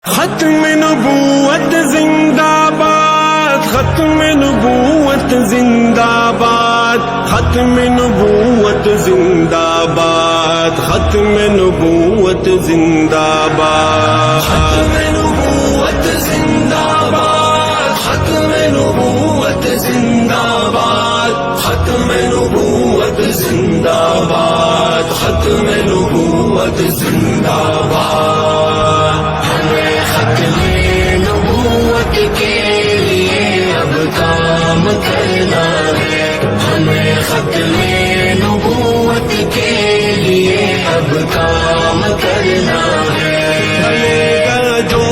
ختم نبوت زندہ باد، ختم نبوت زندہ باد، ختم نبوت زندہ باد، ختم نبوت زندہ باد، ختم نبوت زندہ باد، ختم نبوت زندہ باد، ختم نبوت زندہ باد، ختم نبوت زندہ باد۔ ختم نبوت کے لیے اب کام کرنا ہے، ہمیں ختم نبوت کے لیے اب کام کرنا ہے۔ بنے گا جو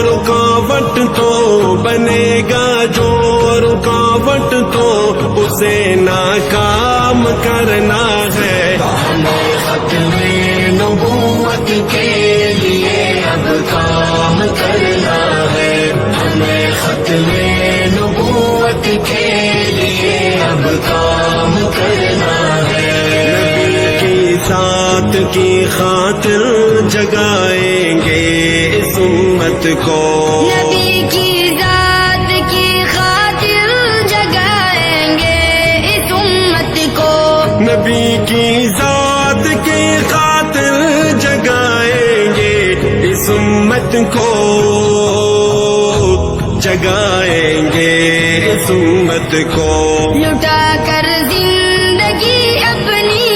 رکاوٹ تو بنے گا جو رکاوٹ تو اسے ناکام کرنا ہے، ہمیں ختم نبوت کے لیے اب کام کرنا ہے، ہمیں ختم نبوت کے لیے اب کام کرنا ہے۔ نبی کی ذات کی خاطر جگائیں گے اس امت کو، نبی کی ذات کی خاطر جگائیں گے اس امت کو، نبی کی ذات کی خاطر جگائیں گے اس امت کو، جگائیں گے اس امت کو۔ لٹا کر زندگی اپنی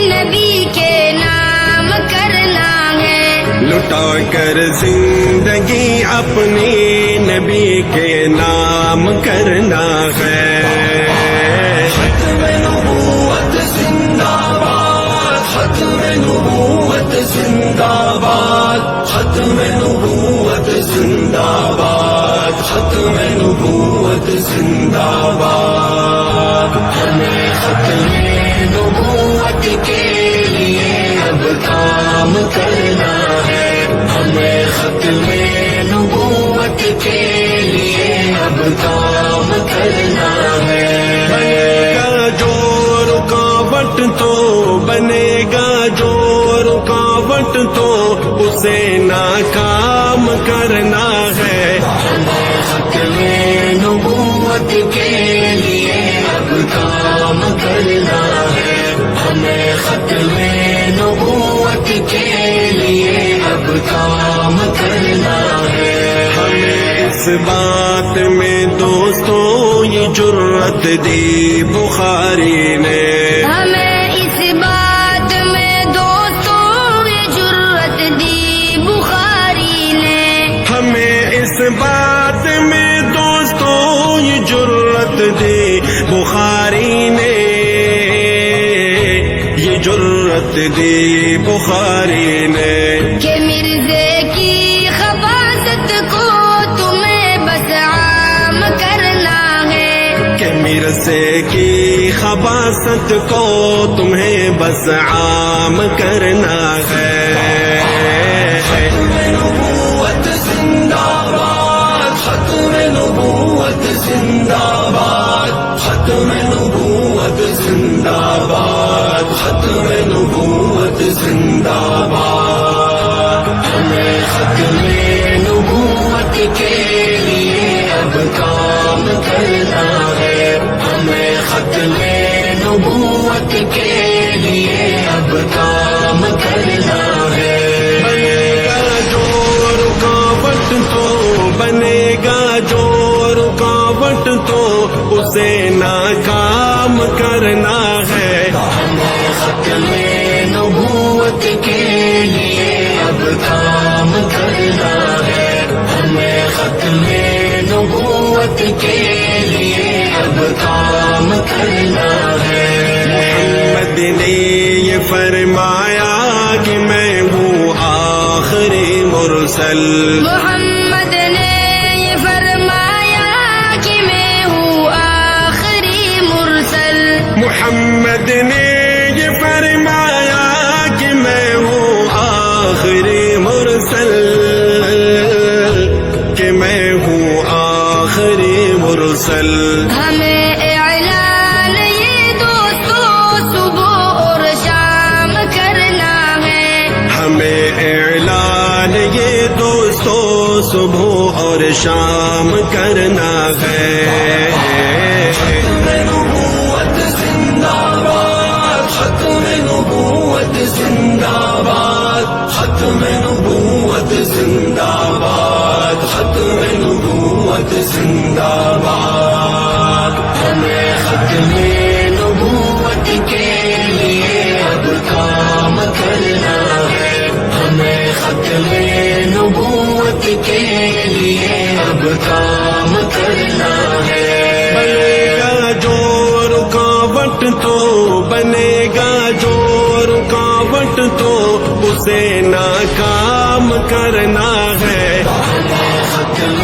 نبی کے نام کرنا ہے، لٹا کر زندگی اپنی نبی کے نام کرنا ہے۔ ختم نبوت زندہ باد، ختم نبوت زندہ باد، ختم نبوت زندہ باد، ختم نبوت زندہ باد۔ ہمیں ختم نبوت کے لیے اب کام کرنا ہے، ہمیں ختم نبوت کے لیے اب کام کرنا ہے۔ بنے گا جو رکاوٹ تو بنے گا جو رکاوٹ تو اسے ناکام کرنا ہے، ہمیں ختم نبوت کے لیے اب کام کرنا ہے، ہمیں ختم نبوت کے لیے اب کام کرنا ہے۔ ہمیں اس بات میں دوستوں یہ جرأت دی بخاری نے، ہمیں اس بات میں دوستوں یہ جرأت دی بخاری نے، ہمیں اس بات میں دوستوں یہ جرأت دی بخاری نے، یہ جرأت دی بخاری نے، کہ مرزے کی خباثت کو تمہیں بس عام کرنا ہے، کہ مرزے کی خباثت کو تمہیں بس عام کرنا ہے۔ ختم نبوت زندہ باد، ختم نبوت زندہ باد، ختم نبوت زندہ باد، ختم نبوت زندہ باد۔ ہمیں ختم نبوت کے لیے اب کام کرنا ہے، ہمیں ختم نبوت کے لیے اب کام کرنا ہے۔ بنے گا جو رکاوٹ تو بنے گا جو رکاوٹ تو اسے ناکام کرنا ہے، ہمیں ختم نبوت کے لیے اب کام کرنا ہے، ہمیں ختم نبوت کے لیے اب کام کرنا ہے۔ محمد نے یہ فرمایا کہ میں ہوں آخری مرسل، محمد نے یہ فرمایا کہ میں ہوں آخری مرسل، محمد نے یہ فرمایا کہ میں ہوں آخری مرسل، کہ میں ہوں آخری مرسل۔ ہمیں اعلان یہ دوستوں صبح اور شام کرنا ہے، ہمیں اعلان یہ دوستوں صبح اور شام کرنا ہے ختم نبوت زندہ باد ختم نبوت زندہ باد ختم نبوت زندہ باد ختم نبوت زندہ باد ہمیں ختم نبوت کے لیے اب کام کرنا ہے ہمیں ختم نبوت کے لیے اب کام کرنا ہے بنے گا جو رکاوٹ تو بنے گا جو رکاوٹ تو اسے ناکام کرنا ہے ہمیں ختم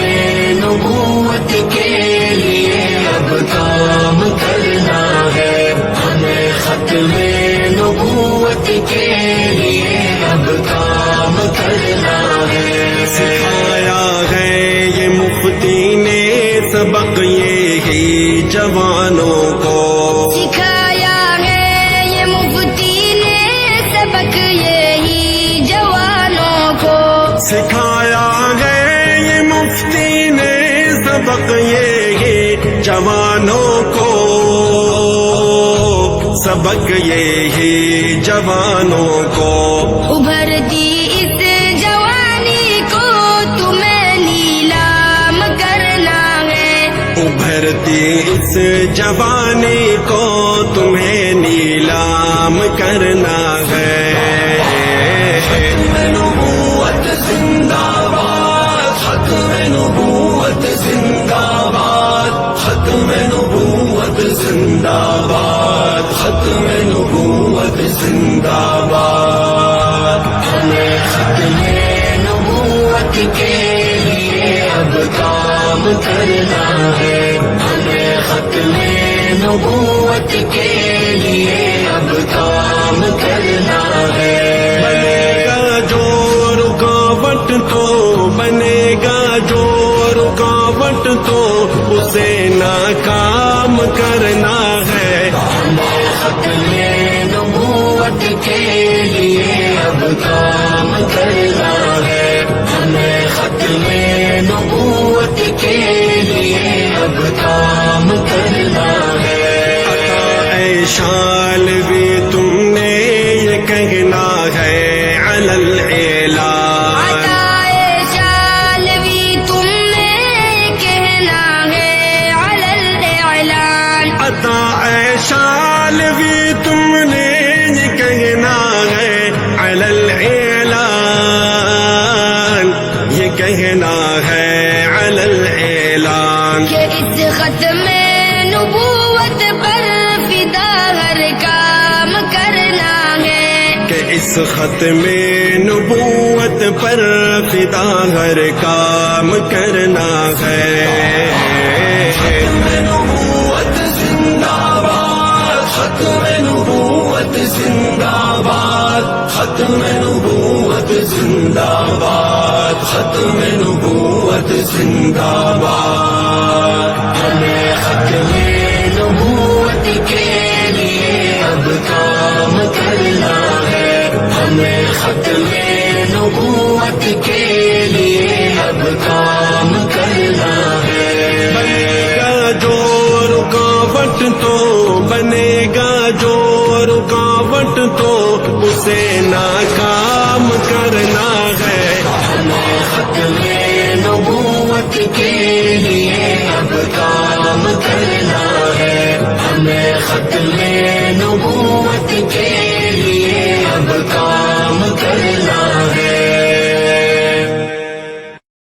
نبوت کے لیے اب کام کرنا ہے ہمیں ختم نبوت کے لیے اب کام کرنا ہے سکھایا ہے یہ مفتی نے سبق یہی جوانوں کو سکھایا ہے یہ مفتی نے سبق یہی جوانوں کو سکھایا ہے یہ مفتی نے سبق یہی جوانوں کو سبق یہی جوانوں کو ابھرتی اس جوانی کو تمہیں نیلام کرنا ہے ابھرتی اس جوانی کو تمہیں نیلام کرنا ہے ختم نبوت زندہ باد ختم نبوت زندہ باد ختم نبوت زندہ باد ختم نبوت زندہ باد ہمیں ختم نبوت کے لیے اب کام کرنا ہے ہمیں ختم نبوت کے لیے اب کام کرنا ہے بنے گا جو رکاوٹ تو بنے گا جو رکاوٹ تو اسے ناکام کرنا ہے ہمیں ختم نبوت کے لیے اب کام کرنا ہے ہمیں ختم نبوت کے لیے اب کام کرنا ہے عطا شال بھی تم نے یہ کہنا ہے علی الاعلان عطائے شالوی تم نے کہنا ہے علی الاعلان عطا شال بھی تم نے یہ کہنا ہے علی الاعلان یہ کہنا ہے علی الاعلان کہ اس ختم نبوت پر فدا ہر کام کرنا ہے کہ اس ختم نبوت پر فدا ہر کام کرنا ہے ختم نبوت زندہ باد ختم نبوت زندہ باد ختم نبوت زندہ باد ختم نبوت زندہ باد ہمیں ختم نبوت کے لیے اب کام کرنا ہے ہمیں ختم نبوت کے لیے اب کام کرنا ہے بنے گا جو رکاوٹ تو بنے گا جو رکاوٹ تو اسے ناکام کرنا ہے ہمیں ختم نبوت کے لیے اب کام کرنا ہے ہمیں ختم نبوت کے لیے اب کام